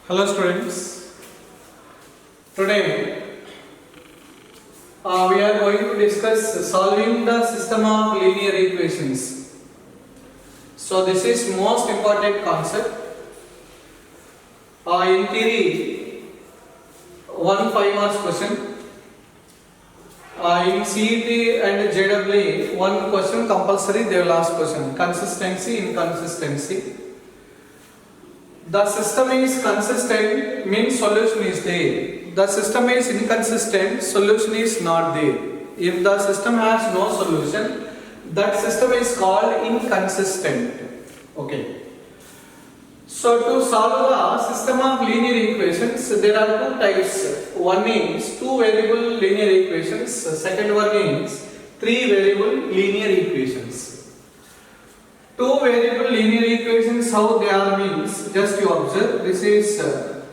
Hello students, today we are going to discuss solving the system of linear equations. So this is most important concept. In theory, one 5 marks question. In CET and JEE, one question compulsory, they will ask question. Consistency, inconsistency. The system is consistent means solution is there. The system is inconsistent, solution is not there. If the system has no solution, that system is called inconsistent. Okay. So to solve the system of linear equations, there are two types. One is two variable linear equations. Second one is three variable linear equations. Two variable linear equations, how they are means, just you observe. This is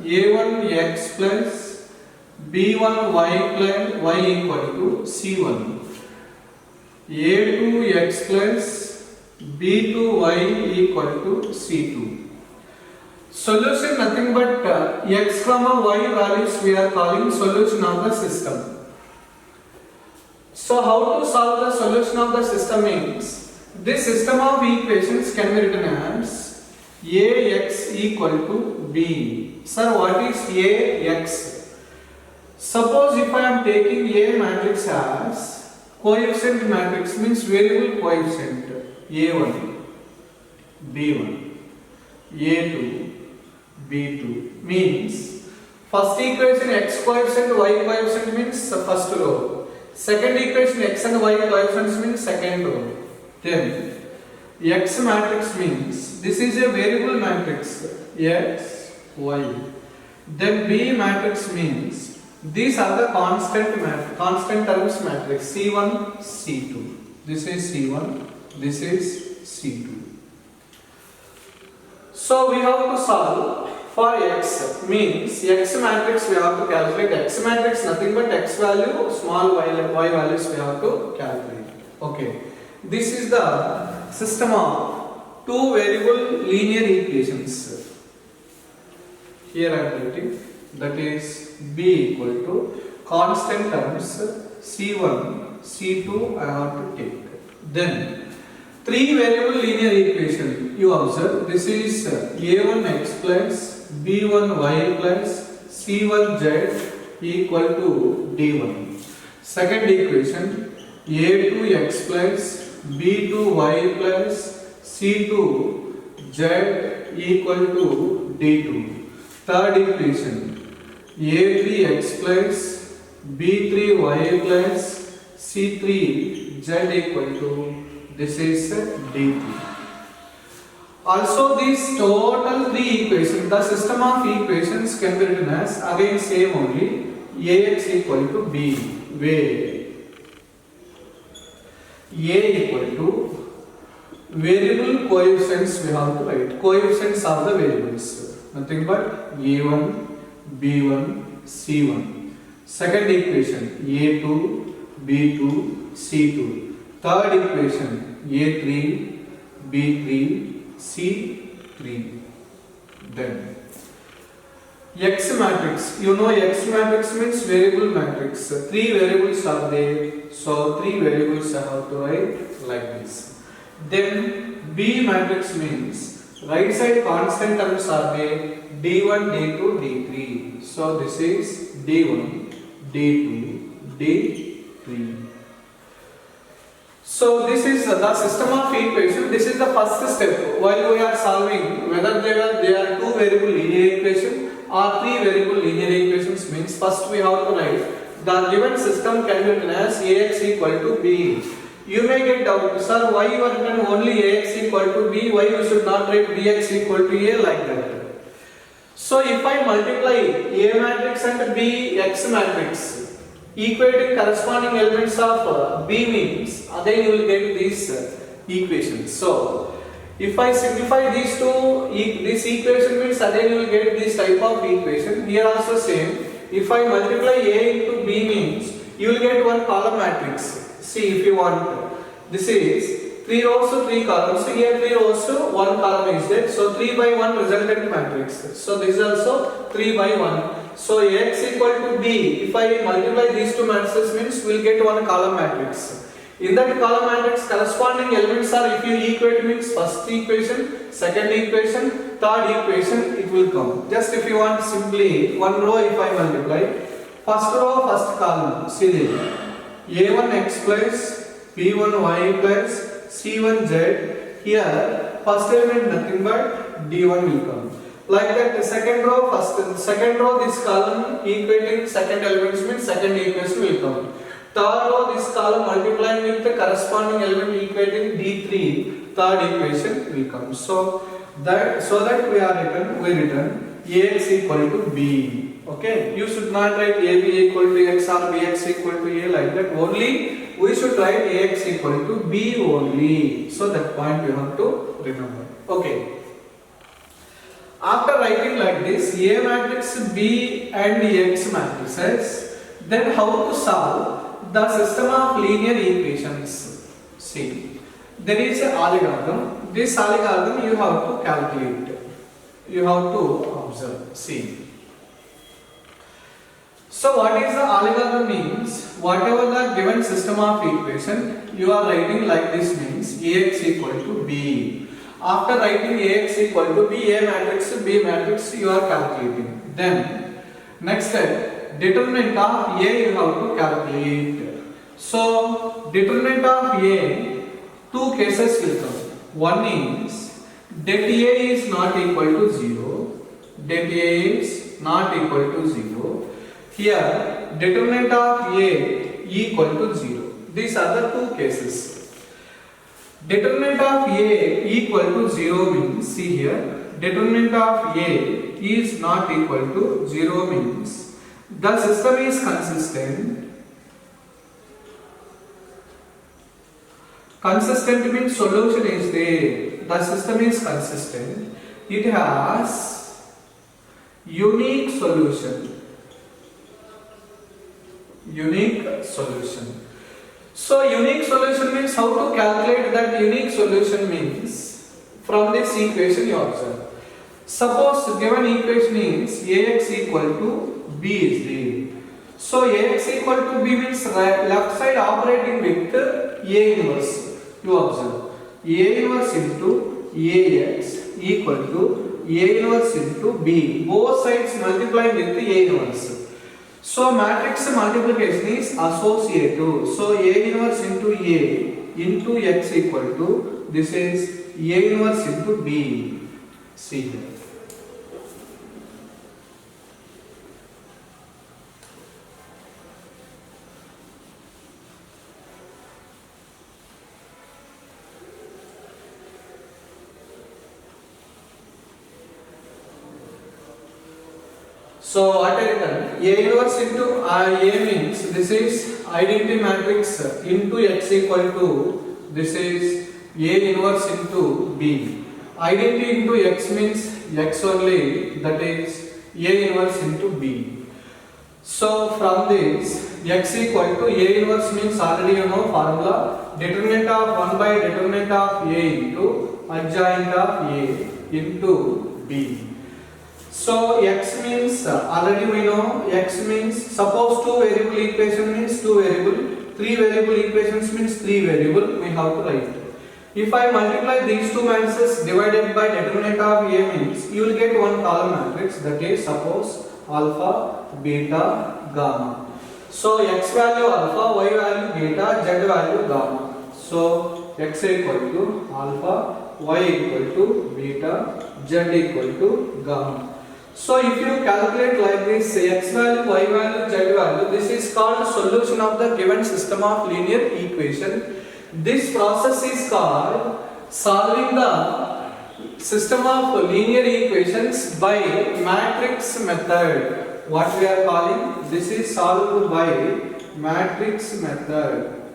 a1x plus b1y plus y equal to c1. a2x plus b2y equal to c2. Solution nothing but x comma y values we are calling solution of the system. So how to solve the solution of the system means, this system of equations can be written as Ax equal to B. Sir, what is Ax? Suppose if I am taking A matrix as coefficient matrix, means variable coefficient A1, B1, A2, B2, means first equation x coefficient, y coefficient means first row. Second equation x and y coefficients means second row. Then X matrix means this is a variable matrix X, Y. Then B matrix means these are the constant terms matrix C1, C2. This is C1, this is C2. So we have to solve for X, means X matrix we have to calculate. X matrix nothing but X value, small y values we have to calculate. Okay. This is the system of two variable linear equations. Here I am writing, that is B equal to constant terms C1, C2 I have to take. Then three variable linear equation. You observe, this is A1x plus B1y plus C1z equal to D1. Second equation, A2x plus B2y plus C2z equal to D2. Third equation, A3x plus B3y plus C3z equal to, this is D3. Also these total three equations, the system of equations can be written as again same only, Ax equal to B, where A equal to variable coefficients we have to write. Coefficients of the variables. Nothing but A1, B1, C1. Second equation A2, B2, C2. Third equation A3, B3, C3. Then X matrix. You know X matrix means variable matrix. Three variables are there. So three variables I have to write like this. Then B matrix means right side constant terms are there. D1, D2, D3. So this is D1, D2, D3. So this is the system of equation. This is the first step while we are solving whether they are two variable linear equation or three variable linear equations. Means first we have to write the given system can be written as Ax equal to B. You may get doubt, sir, why you are written only Ax equal to B, why you should not write Bx equal to A like that. So if I multiply A matrix and B X matrix, equating corresponding elements of B means, then you will get these equations. So if I simplify these two, this equation means again you will get this type of equation. Here also same. If I multiply A into B means you will get one column matrix. See if you want. This is 3 rows to 3 columns. So here 3 rows to 1 column is there. So 3 by 1 resultant matrix. So this is also 3 by 1. So Ax equal to B. If I multiply these two matrices means we'll get one column matrix. In that column matrix corresponding elements are, if you equate means first equation, second equation, third equation it will come. Just if you want simply one row if I multiply, first row first column, see there. A1x plus B1y plus C1z. Here first element nothing but D1 will come. Like that the second row this column equating second elements means second equation will come. Third row this column multiplying with the corresponding element equating D3, third equation will come. So that we return Ax equal to B. Okay, you should not write AB equal to X or Bx equal to A like that. Only we should write Ax equal to B only. So that point you have to remember. Okay. After writing like this, A matrix, B and X matrices, then how to solve the system of linear equations? See, there is an algorithm. This algorithm you have to calculate. You have to observe. See. So what is the algorithm means? Whatever the given system of equation, you are writing like this means Ax equal to B. After writing Ax equal to B, A matrix, B matrix you are calculating. Then next step, determinant of A you have to calculate. So determinant of A, two cases will come. One is that A is not equal to 0. That A is not equal to 0. Here determinant of A equal to 0. These are the two cases. Determinant of A equal to 0 means, see here, determinant of A is not equal to 0 means the system is consistent. Consistent means solution is there. The system is consistent. It has unique solution. Unique solution. So unique solution means how to calculate that unique solution means from this equation you observe. Suppose given equation is Ax equal to B is there. So Ax equal to B means left side operating with A inverse. You observe A inverse into Ax equal to A inverse into B. Both sides multiplying with A inverse. So matrix multiplication is associative. So A inverse into A into X equal to, this is A inverse into B. See here. So what I written, A inverse into A means this is identity matrix into X equal to, this is A inverse into B. Identity into X means X only, that is A inverse into B. So from this X equal to A inverse means already you know formula, determinant of 1 by determinant of A into adjoint of A into B. So X means already we know X means, suppose two variable equation means two variable, three variable equations means three variable, we have to write. If I multiply these two matrices divided by determinant of A means you will get one column matrix, that is suppose alpha, beta, gamma. So X value alpha, Y value beta, Z value gamma. So X equal to alpha, Y equal to beta, Z equal to gamma. So if you calculate like this, X value, Y value, Z value, this is called solution of the given system of linear equation. This process is called solving the system of linear equations by matrix method. What we are calling, this is solved by matrix method.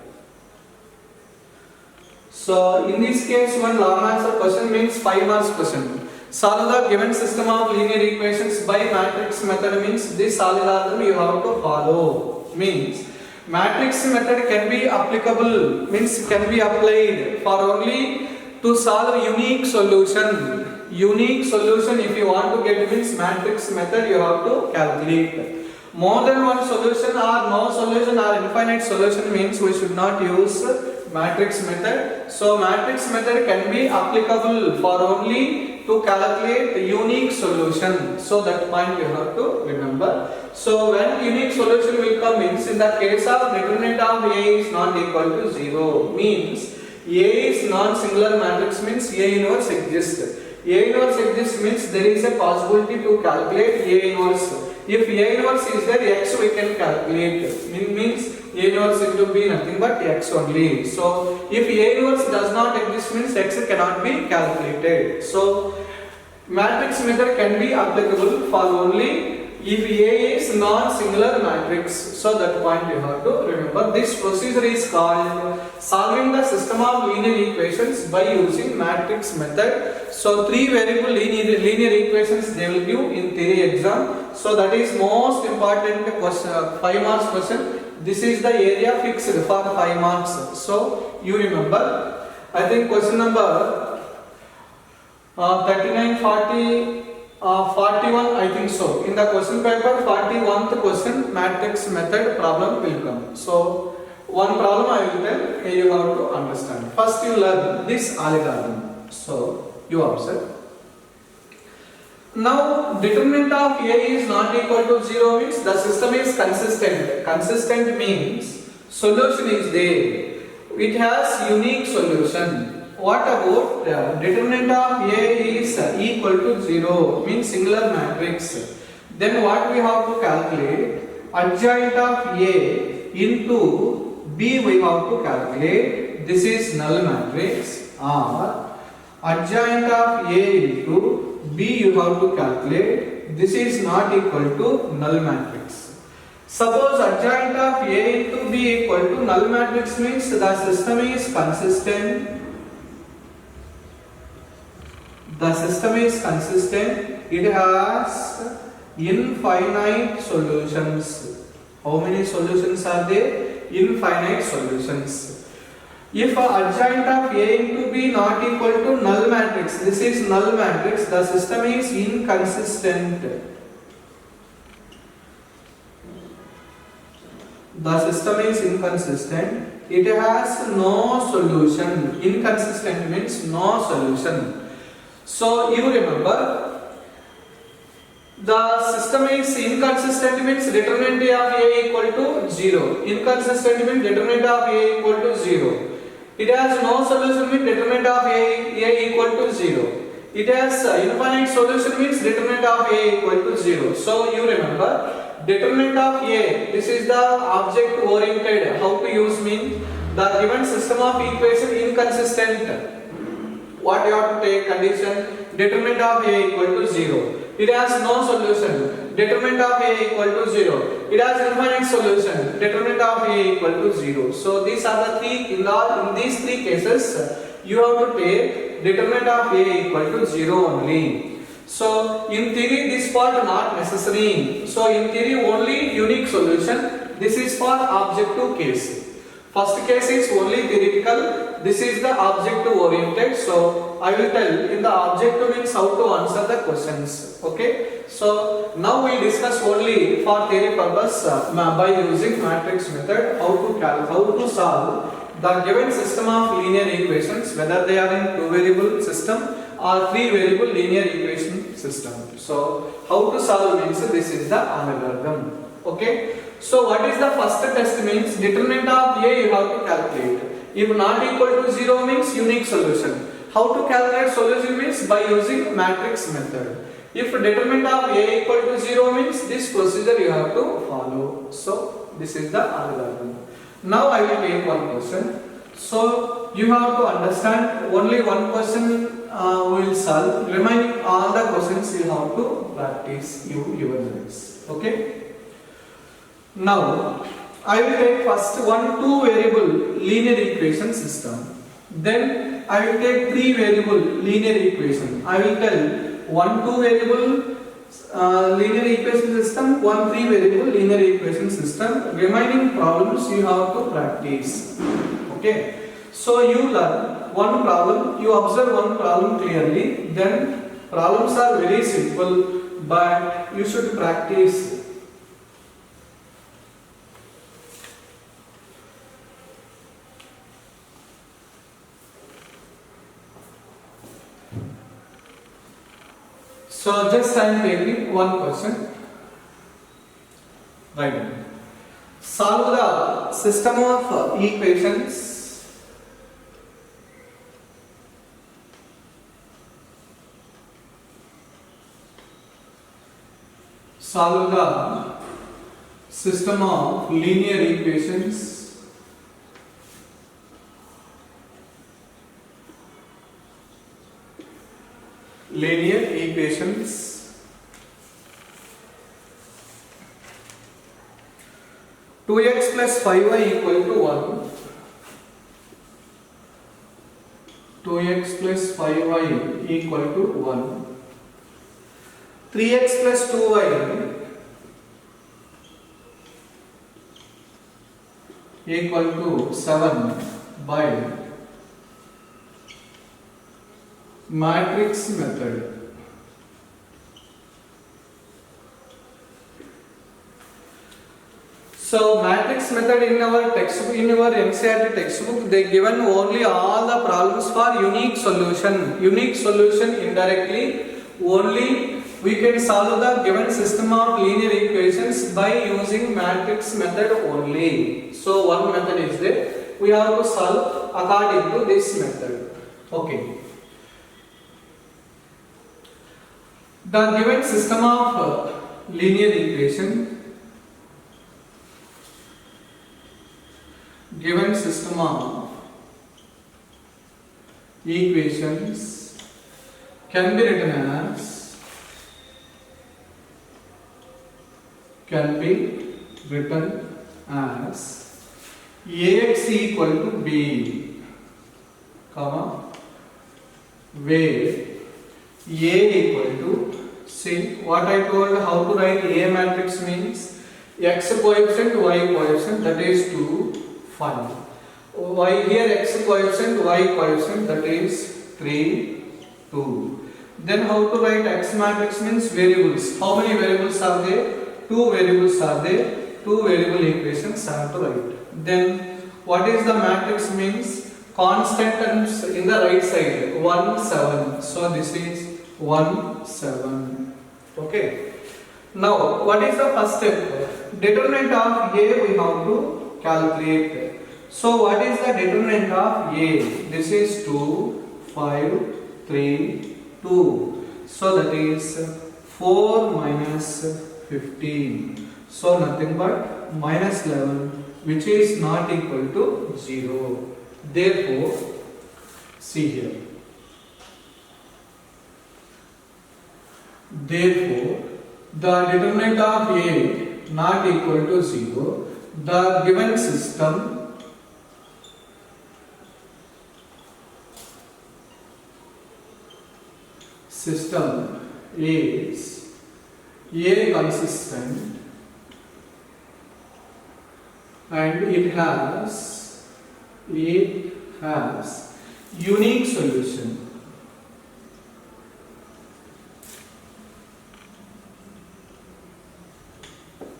So in this case, one long answer question means 5 marks question. Solve the given system of linear equations by matrix method means this algorithm you have to follow. Means Matrix method can be applicable, means can be applied for only to solve unique solution. Unique solution if you want to get means matrix method you have to calculate. More than one solution or no solution or infinite solution means we should not use matrix method. So matrix method can be applicable for only to calculate unique solution. So that point you have to remember. So when unique solution will come means in the case of determinant of A is not equal to 0 means A is non-singular matrix means A inverse exists. A inverse exists means there is a possibility to calculate A inverse. If A inverse is there, X we can calculate. Means A inverse it will be nothing but X only. So if A inverse does not exist means X cannot be calculated. So matrix method can be applicable for only if A is non-singular matrix. So that point you have to remember. This procedure is called solving the system of linear equations by using matrix method. So 3 variable linear equations they will give in theory exam. So that is most important question, 5 marks question. This is the area fixed for 5 marks. So you remember. I think question number 39, 40, 41 I think so. In the question paper 41th question matrix method problem will come. So one problem I will tell you have to understand. First you learn this algorithm. So you observe. Now determinant of A is not equal to 0 means the system is consistent. Consistent means solution is there. It has unique solution. What about determinant of A is equal to 0 means singular matrix. Then what we have to calculate? Adjoint of A into B we have to calculate. This is null matrix. Or adjoint of A into B you have to calculate. This is not equal to null matrix. Suppose adjoint of A into B equal to null matrix means the system is consistent. The system is consistent. It has infinite solutions. How many solutions are there? Infinite solutions. If adjoint of A into B not equal to null matrix, this is null matrix, the system is inconsistent. The system is inconsistent. It has no solution. Inconsistent means no solution. So you remember, the system is inconsistent means determinant of A equal to 0. Inconsistent means determinant of A equal to 0. It has no solution means determinant of A equal to 0. It has infinite solution means determinant of A equal to 0. So you remember, determinant of A, this is the object oriented. How to use mean the given system of equation inconsistent. What you have to take condition? Determinant of A equal to 0. It has no solution. Determinant of A equal to 0. It has infinite solution. Determinant of A equal to 0. So these are the three. In these 3 cases, you have to take determinant of A equal to 0 only. So in theory, this part not necessary. So in theory, only unique solution. This is for objective case. First case is only theoretical. This is the objective oriented. So I will tell in the objective means how to answer the questions. Okay. So now we discuss only for theory purpose by using matrix method how to solve the given system of linear equations, whether they are in 2 variable system or 3 variable linear equation system. So how to solve means this is the algorithm. Okay. So what is the first test means determinant of A you have to calculate. If not equal to 0 means unique solution. How to calculate solution means by using matrix method. If determinant of A equal to 0 means this procedure you have to follow. So this is the algorithm. Now I will take one question. So you have to understand only one question we will solve. Remaining all the questions you have to practice yourselves. Okay. Now I will take first 2 variable linear equation system. Then I will take 3 variable linear equation. I will tell 2 variable linear equation system, one 3 variable linear equation system. Remaining problems you have to practice. Okay. So you learn one problem, you observe one problem clearly, then problems are very simple, but you should practice. So just I am taking one question. Right. Solve the system of equations. Solve the system of linear equations. Linear equations. 2x plus 5y equal to 1. 2x plus 5y equal to 1. 3x plus 2y equal to 7 by matrix method. So matrix method in our textbook, in our NCERT textbook, they given only all the problems for unique solution. Unique solution indirectly only we can solve the given system of linear equations by using matrix method only. So one method is there. We have to solve according to this method. Okay. The given system of linear equation. Given system of equations can be written as Ax equal to B, comma, where A equal to, see what I told how to write A matrix means x coefficient, y coefficient, that is 2, 5. Y here x coefficient, y coefficient, that is 3, 2. Then how to write x matrix means variables. How many variables are there? 2 variables are there. 2 variable equations are to write. Then what is the matrix means? Constant terms in the right side 1, 7. So this is 1, 7. Okay. Now what is the first step? Determinant of A we have to calculate. So what is the determinant of A? This is 2, 5, 3, 2. So that is 4 minus 15. So nothing but minus 11, which is not equal to 0. Therefore, see here. Therefore, the determinant of A not equal to 0. The given system is A consistent and it has unique solution.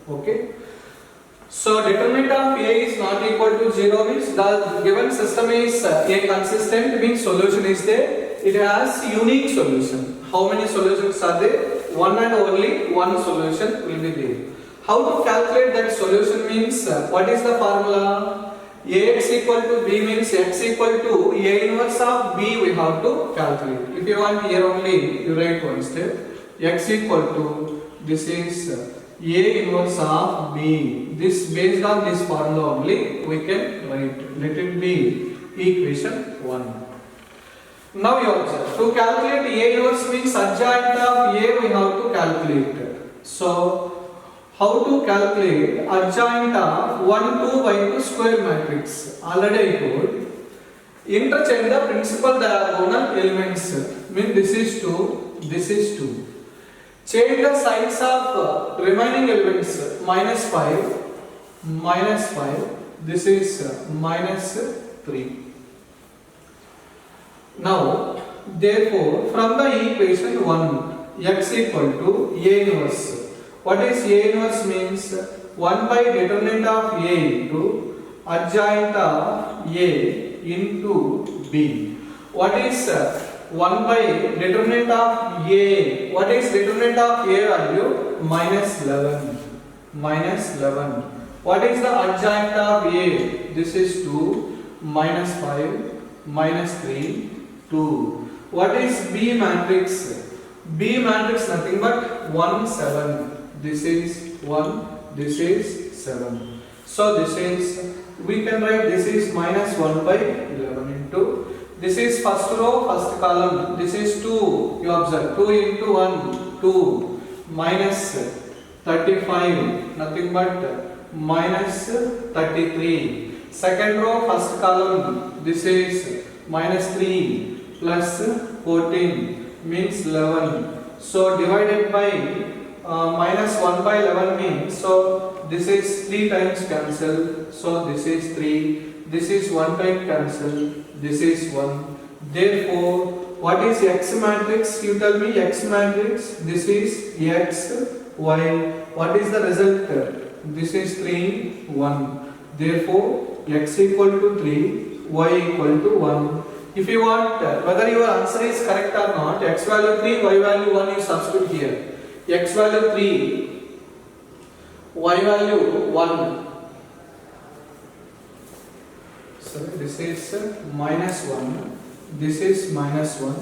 Okay. So determinant of A is not equal to 0 means the given system is A consistent means solution is there. It has unique solution. How many solutions are there? One and only one solution will be there. How to calculate that solution means what is the formula? Ax equal to B means x equal to A inverse of B we have to calculate. If you want here only you write one step. X equal to this is A inverse of B. This based on this formula only we can write. Let it be equation 1. Now you observe. To calculate A inverse means adjoint of A we have to calculate. So how to calculate adjoint of 1, 2 by 2 square matrix? Already I told. Interchange the principal diagonal elements. Means this is 2, this is 2. Change the signs of remaining elements. Minus 5. This is minus 3. Now, therefore, from the equation 1, x equal to A inverse. What is A inverse means? 1 by determinant of A into adjoint of A into B. What is 1 by determinant of A? What is determinant of A value? Minus 11. What is the adjoint of A? This is 2. Minus 5. Minus 3. 2. What is B matrix? B matrix nothing but 1, 7. This is 1. This is 7. So this is, we can write this is minus 1 by 11 into, this is first row, first column, this is 2, you observe, 2 into 1, 2, minus 35, nothing but minus 33. Second row, first column, this is minus 3 plus 14 means 11. So divided by minus 1 by 11 means, so this is 3 times cancel, so this is 3, this is 1 time cancel, this is 1. Therefore, what is X matrix? You tell me X matrix. This is X, Y. What is the result? This is 3, 1. Therefore, X equal to 3, Y equal to 1. If you want, whether your answer is correct or not, X value 3, Y value 1 you substitute here. X value 3, Y value 1. So this is minus 1. This is minus 1.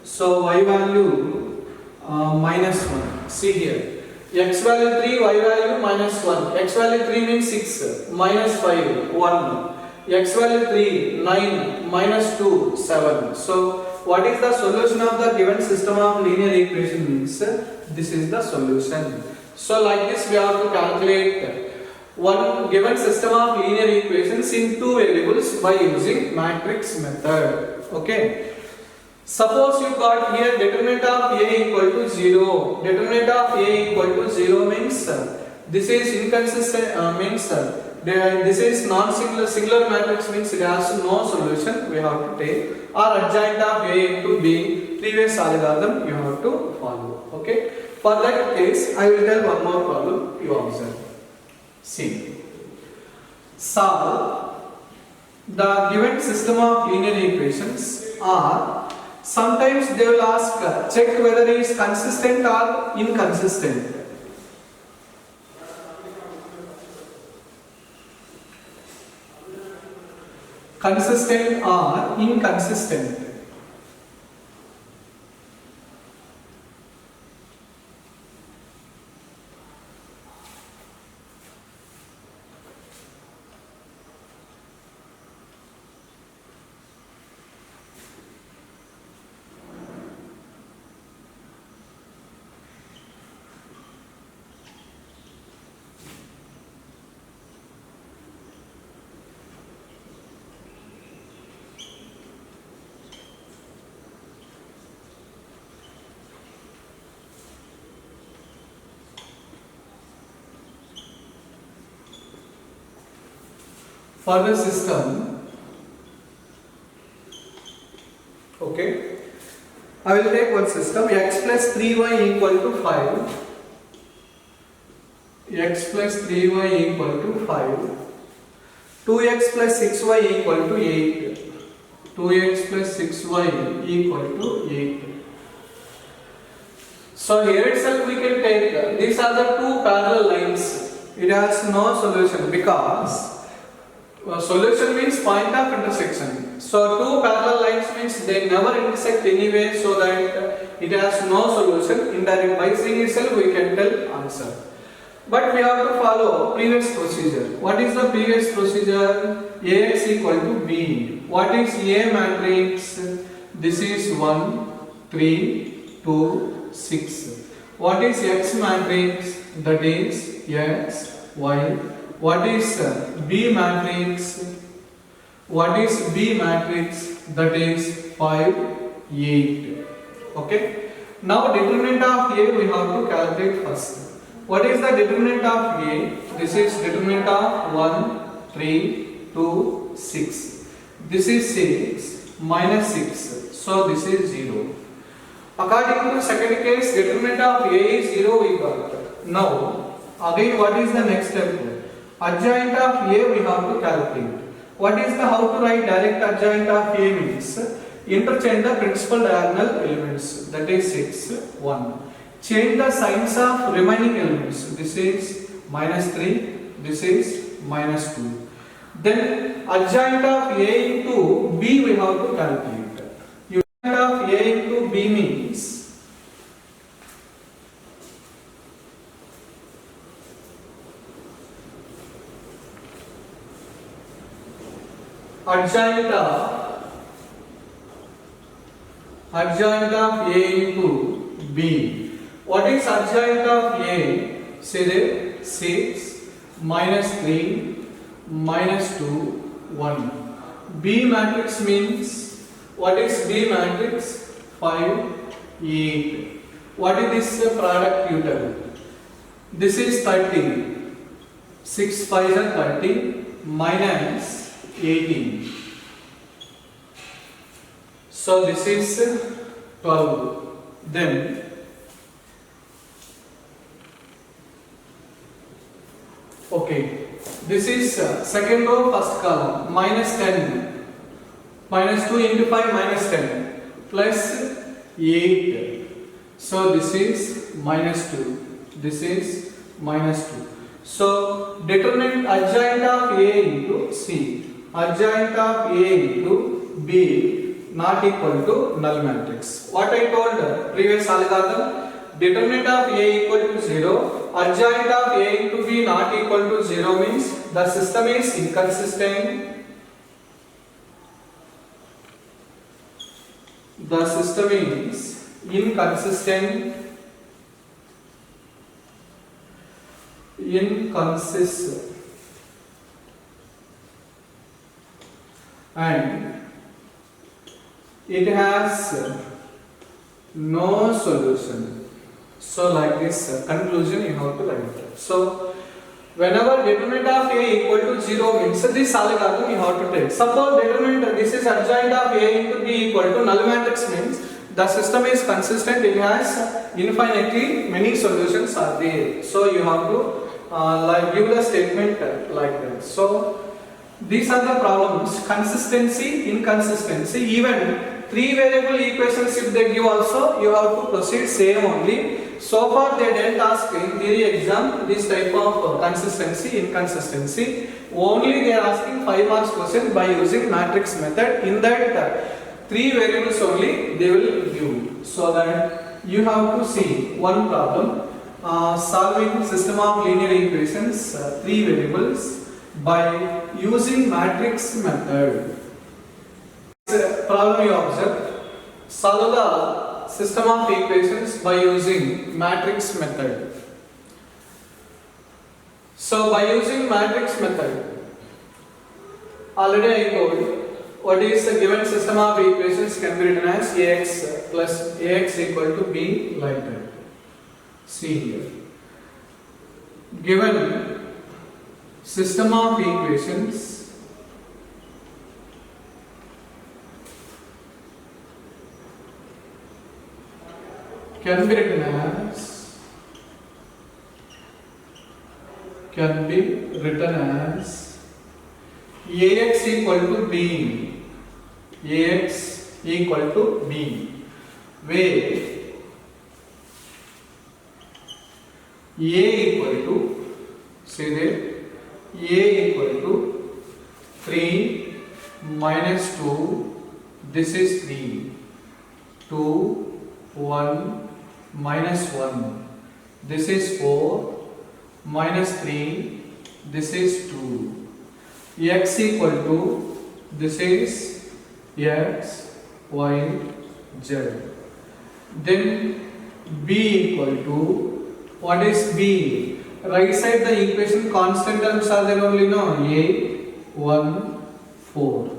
So Y value minus 1. See here. X value 3, Y value minus 1. X value 3 means 6. Minus 5, 1. X value 3, 9. Minus 2, 7. So what is the solution of the given system of linear equation means? This is the solution. So like this we have to calculate one given system of linear equations in two variables by using matrix method. Okay. Suppose you got here determinant of A equal to 0. Determinant of A equal to 0 means this is inconsistent, means this is non-singular. Singular matrix means it has no solution, we have to take, or adjoint of A into B, previous algorithm you have to follow. Okay. For that case, I will tell one more problem, you observe. See. Solve the given system of linear equations, or sometimes they will ask, check whether it is consistent or inconsistent. Consistent or inconsistent. For the system, okay, I will take one system, x plus 3y equal to 5, x plus 3y equal to 5, 2x plus 6y equal to 8, 2x plus 6y equal to 8. So here itself we can take, these are the two parallel lines, it has no solution because solution means point of intersection. So two parallel lines means they never intersect anyway, so that it has no solution. Indirect by seeing itself we can tell answer. But we have to follow previous procedure. What is the previous procedure? Ax equal to b. What is A matrix? This is 1, 3, 2, 6. What is X matrix? That is X, Y. What is B matrix? What is B matrix? That is 5, 8. Okay. Now determinant of A we have to calculate first. What is the determinant of A? This is determinant of 1, 3, 2, 6. This is 6 minus 6. So this is 0. According to second case, determinant of A is 0 we got. Now again what is the next step? Adjoint of A we have to calculate. What is the how to write direct adjoint of A means? Interchange the principal diagonal elements, that is 6, 1. Change the signs of remaining elements. This is minus 3, this is minus 2. Then adjoint of A into B we have to calculate. Adjoint of A into B means adjoint of A into B. What is adjoint of A? Say that 6 minus 3 minus 2 1. B matrix means what is B matrix? 5 8. What is this product you tell? This is 30. 6 5 are 30 minus 18. So this is 12. Then okay, this is second row first column, minus 10, minus 2 into 5 minus 10 plus 8. So this is minus 2, this is minus 2. So determine adjoint of A into C, adjoint of A into B not equal to null matrix. What I told previous algorithm, determinant of A equal to 0, adjoint of A into B not equal to 0 means the system is inconsistent. The system is inconsistent. And it has no solution. So like this conclusion you have to write. So whenever determinant of A equal to 0 means this algorithm you have to take. Suppose determinant this is adjoint of A into B equal to null matrix means the system is consistent, it has infinitely many solutions are there. So you have to like give the statement like that. So these are the problems: consistency, inconsistency. Even 3 variable equations if they give also you have to proceed same only. So far they didn't ask in theory exam this type of consistency, inconsistency. Only they are asking 5 marks question by using matrix method. In that 3 variables only they will give. So that you have to see one problem, solving system of linear equations 3 variables by using matrix method. Problem you observe, solve the system of equations by using matrix method. So by using matrix method, already I told what is the given system of equations can be written as Ax plus Ax equal to B like that. See here, given system of equations can be written as Ax equal to B, Ax equal to B, where A equal to, say that A equal to 3 minus 2, this is 3, 2, 1 minus 1, this is 4, minus 3, this is 2. X equal to, this is X, Y, Z. Then B equal to, what is B? Right side the equation constant terms are there only, no? 8, 1, 4.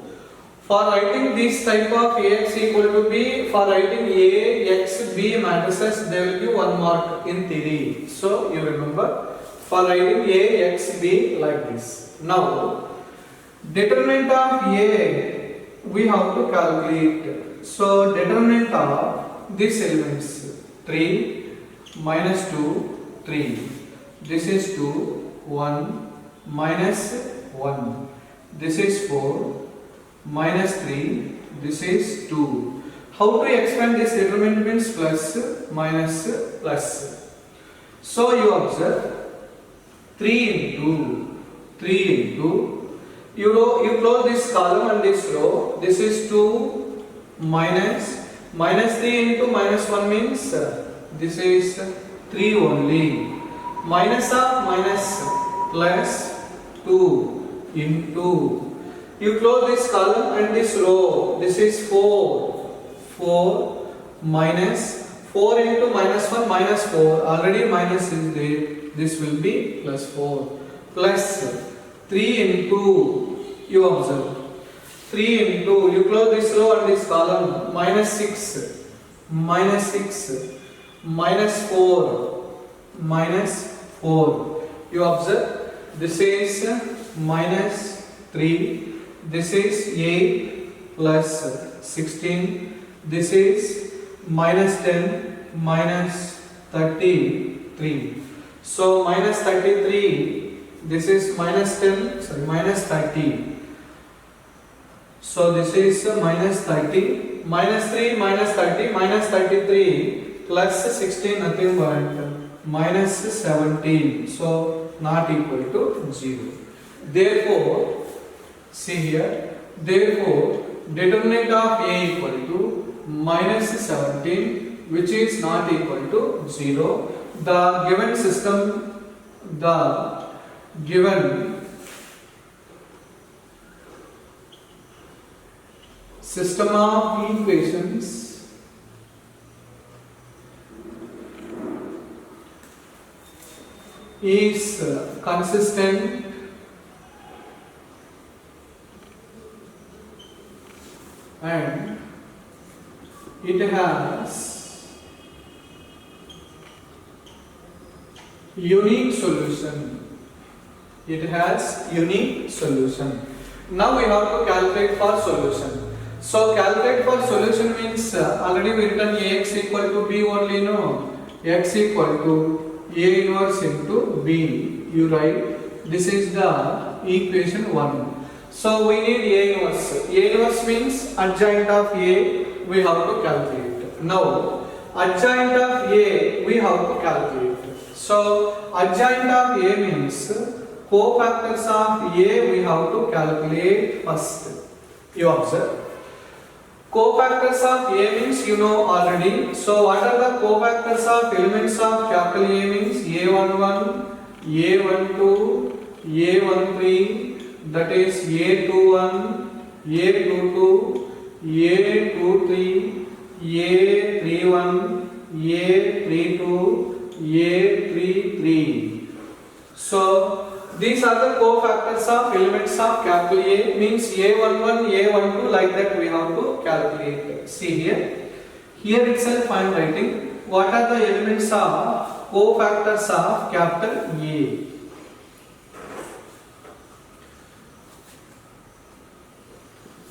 For writing this type of Ax equal to B, for writing A, X, B matrices, there will be 1 mark in theory. So you remember, for writing A, X, B like this. Now, determinant of A, we have to calculate. So determinant of these elements, 3, minus 2, 3. This is 2, 1, minus 1. This is 4. Minus 3, this is 2. How to expand this determinant means plus, minus, plus. So you observe 3 into, you close this column and this row. This is 2 minus 3 into minus 1 means this is 3 only. Minus of minus plus 2 into. You close this column and this row. This is 4 minus 4 into minus 1 minus 4. Already minus is there. This will be plus 4 plus 3 into. You observe 3 into. You close this row and this column. Minus 6 minus 4. You observe this is minus 3. This is 8 plus 16. This is minus 10 minus 33. So minus 33. This is minus 10. Sorry, minus 30. So this is minus 30. Minus 3 minus 30 minus 33 plus 16 nothing but minus 17. So not equal to 0. Therefore, see here, therefore determinant of A equal to minus 17, which is not equal to 0. The given system, the given system of equations is consistent and it has unique solution. It has unique solution. Now we have to calculate for solution. So calculate for solution means already we written Ax equal to B only, no? X equal to A inverse into B. You write this is the equation 1. So we need A inverse. A inverse means adjoint of A we have to calculate. Now adjoint of A we have to calculate. So adjoint of A means cofactors of A we have to calculate first. You observe. Cofactors of A means you know already. So what are the cofactors of elements of capital A means A11, A12, A13. That is A21, A22, A23, A31, A32, A33. So these are the cofactors of elements of capital A means A11, A12 like that we have to calculate. See here. Here itself I am writing what are the elements of cofactors of capital A.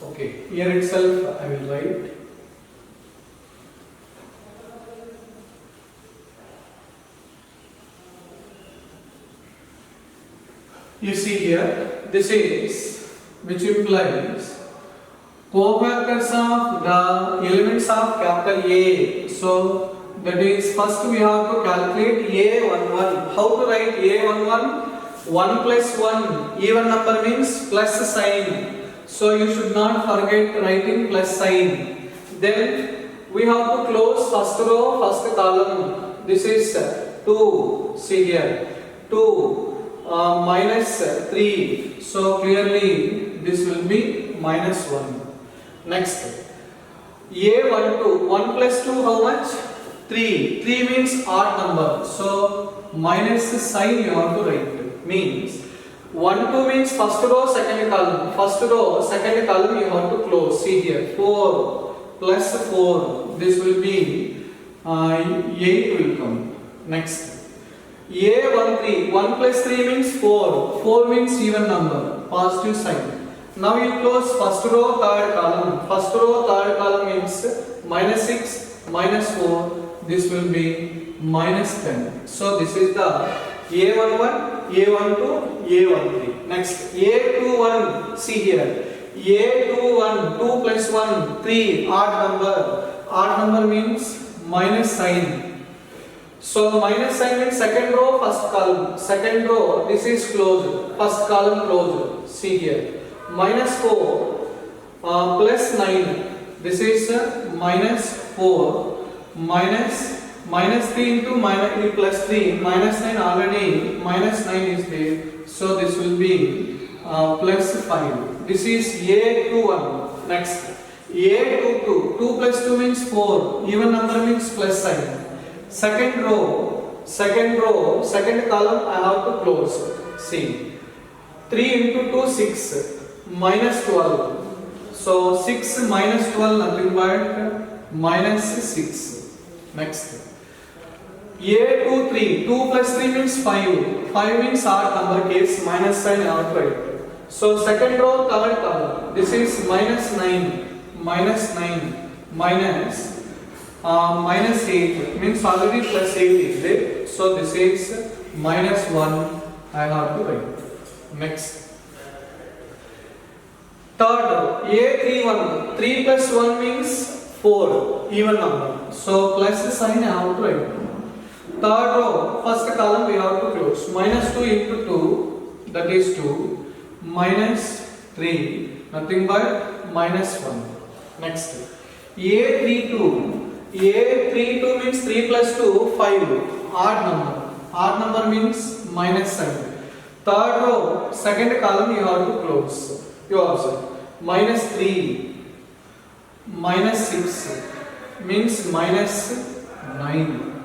Okay, here itself I will write. You see here, this is which implies cofactors of the elements of capital A. So that is first we have to calculate A11. How to write A11? 1 plus 1 even number means plus sign. So you should not forget writing plus sign. Then we have to close first row, first column. This is 2. See here, 2 minus 3. So clearly this will be minus 1. Next, A12. 1 plus 2 how much? 3. 3 means odd number. So minus sign you have to write. Means 1 2 means first row second column. First row second column you have to close. See here, 4 plus 4, this will be 8 will come. Next, A1 3, 1 plus 3 means 4. 4 means even number, positive sign. Now you close first row third column. First row third column means minus 6 minus 4, this will be minus 10. So this is the A11, A12, A13. Next, A21, see here. A21, 2 plus 1, 3, odd number. Odd number means minus sign. So minus sign means second row, first column. Second row, this is closed. First column closed. See here. Minus 4 plus 9. This is minus 4 minus 3 into minus plus 3. Minus 9 already. Minus 9 is there. So this will be plus 5. This is A21. Next, A22. 2 plus 2 means 4. Even number means plus sign. Second row, second column I have to close. See, 3 into 2, 6, minus 12. So 6 minus 12, nothing but minus 6. Next, A23, 2 plus 3 means 5. 5 means odd number case, minus sign outright. So second row, third column. This is minus 9, minus minus 8 means already plus 8 is there. So this is minus 1 I have to write. Next, third row, A31, 3 plus 1 means 4, even number. So plus sign I have to write. Third row, first column we have to close. Minus 2 into 2, that is 2, minus 3, nothing but minus 1. Next, A32. A32 means 3 plus 2, 5, odd number. Odd number means minus sign. Third row, second column you have to close. You observe. Minus 3, minus 6 means minus 9.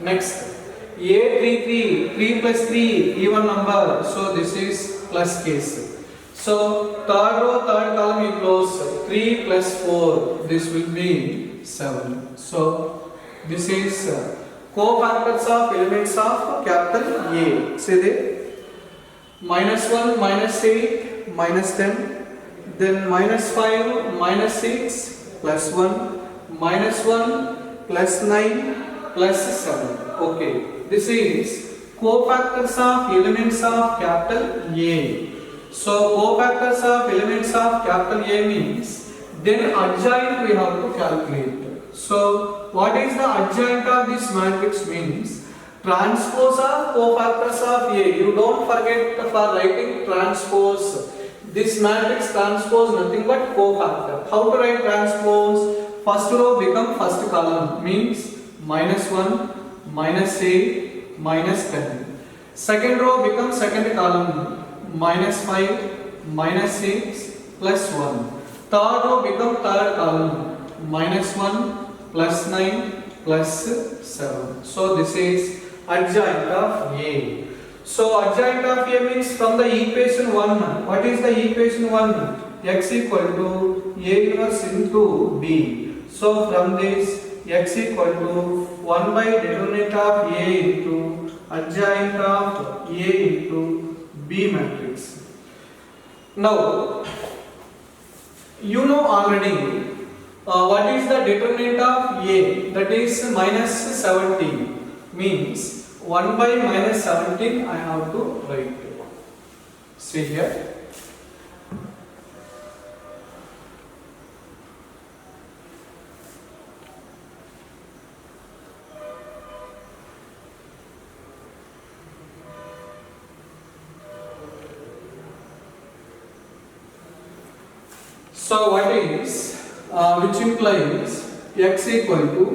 Next, A33, 3 plus 3, even number. So this is plus case. So third row, third column you close. 3 plus 4, this will be 7. So this is cofactors of elements of capital A. Say there. Minus 1, minus 8, minus 10. Then minus 5, minus 6, plus 1. Minus 1, plus 9, plus 7. Okay. This is cofactors of elements of capital A. So cofactors of elements of capital A means then adjoint we have to calculate. So what is the adjoint of this matrix means transpose of cofactors of A. You don't forget for writing transpose. This matrix transpose nothing but cofactor. How to write transpose? First row become first column means minus 1, minus 8, minus 10. Second row becomes second column minus 5, minus 6, plus 1. Third row become third column minus 1, plus 9, plus 7. So this is adjoint of A. So adjoint of A means from the equation 1. What is the equation 1? X equal to A inverse into B. So from this X equal to 1 by determinant of A into adjoint of A into B matrix. Now you know already what is the determinant of A, that is minus 17 means 1 by minus 17 I have to write. See here. So what is which implies X equal to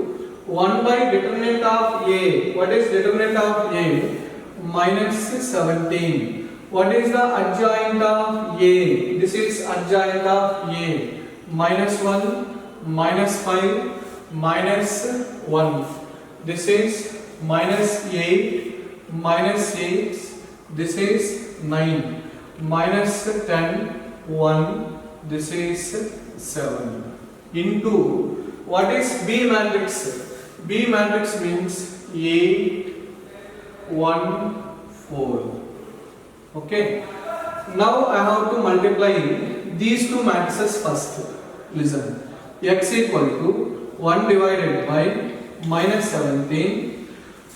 1 by determinant of A. What is determinant of A? Minus 17. What is the adjoint of A? This is adjoint of A. Minus 1, minus 5, minus 1. This is minus 8, minus 6. This is 9. minus 10, 1, this is 7 into what is B matrix? B matrix means 8, 1, 4. Okay. Now I have to multiply these two matrices first. Listen. X equal to 1 divided by minus 17.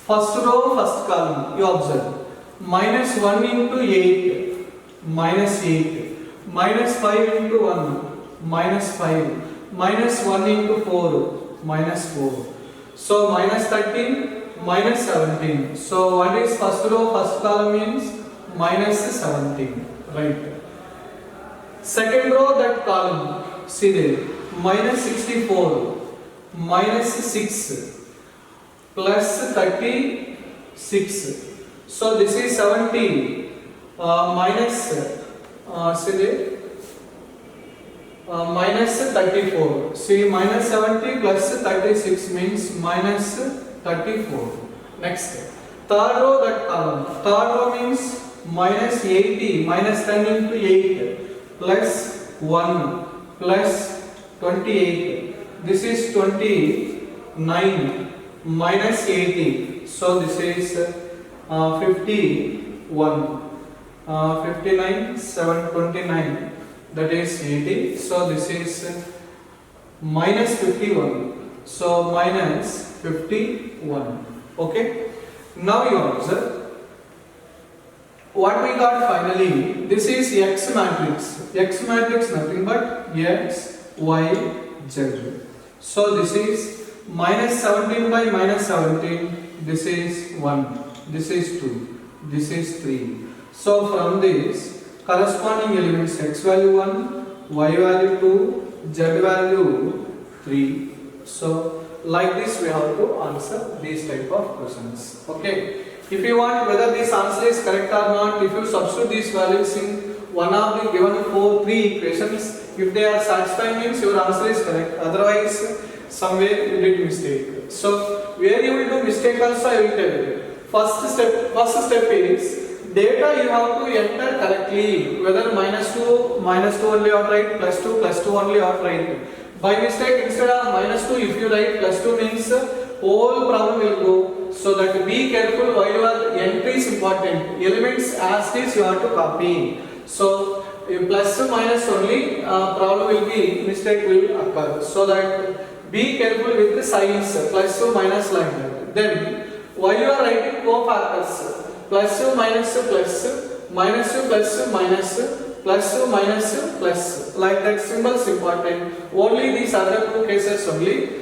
First row, first column. You observe. Minus 1 into 8. Minus 8. Minus 5 into 1. Minus 5. Minus 1 into 4. Minus 4. So minus 13. Minus 17. So what is first row, first column means minus 17. Right. Second row, that column. See there. Minus 64. Minus 6. Plus 36. So this is 70. Minus. See there. Minus 34. See, minus 70 plus 36 means minus 34. Next. Third row, that column. Third row means minus 80. Minus 10 into 8. Plus 1. Plus 28. This is 29. Minus 80. So this is 51. 59, 7, 29. That is 80. So this is minus 51. So minus 51. Okay. Now you observe. What we got finally, this is X matrix. X matrix nothing but X, Y, Z. So this is minus 17 by minus 17. This is 1. This is 2. This is 3. So from this corresponding elements X value 1, Y value 2, Z value 3. So like this we have to answer these type of questions. Okay. If you want whether this answer is correct or not, if you substitute these values in one of the given three equations, if they are satisfying means your answer is correct. Otherwise, somewhere you did mistake. So where you will do mistake also I will tell you. First step is data you have to enter correctly. Whether minus 2 only or right, plus 2 only or right. By mistake instead of minus 2 if you write plus 2 means whole problem will go. So that be careful while your entry is important. Elements as this you have to copy. So plus minus only problem will be, mistake will occur. So that be careful with the signs plus minus like that. Then while you are writing cofactors plus minus plus minus plus minus plus minus plus like that symbols important. Only these other two cases only.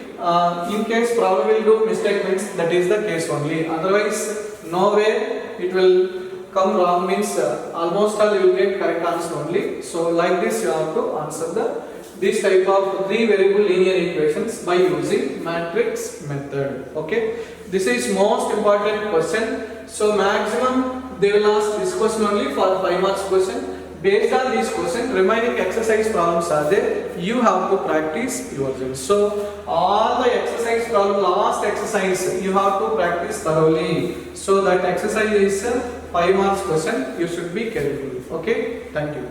In case problem will do mistake means that is the case only. Otherwise, no way it will come wrong means almost all you will get correct answer only. So like this you have to answer this type of three variable linear equations by using matrix method. Okay. This is most important question. So maximum they will ask this question only for 5 marks question. Based on this question, remaining exercise problems are there. You have to practice yourself. So all the exercise problem, last exercise, you have to practice thoroughly. So that exercise is 5 marks question. You should be careful. Okay. Thank you.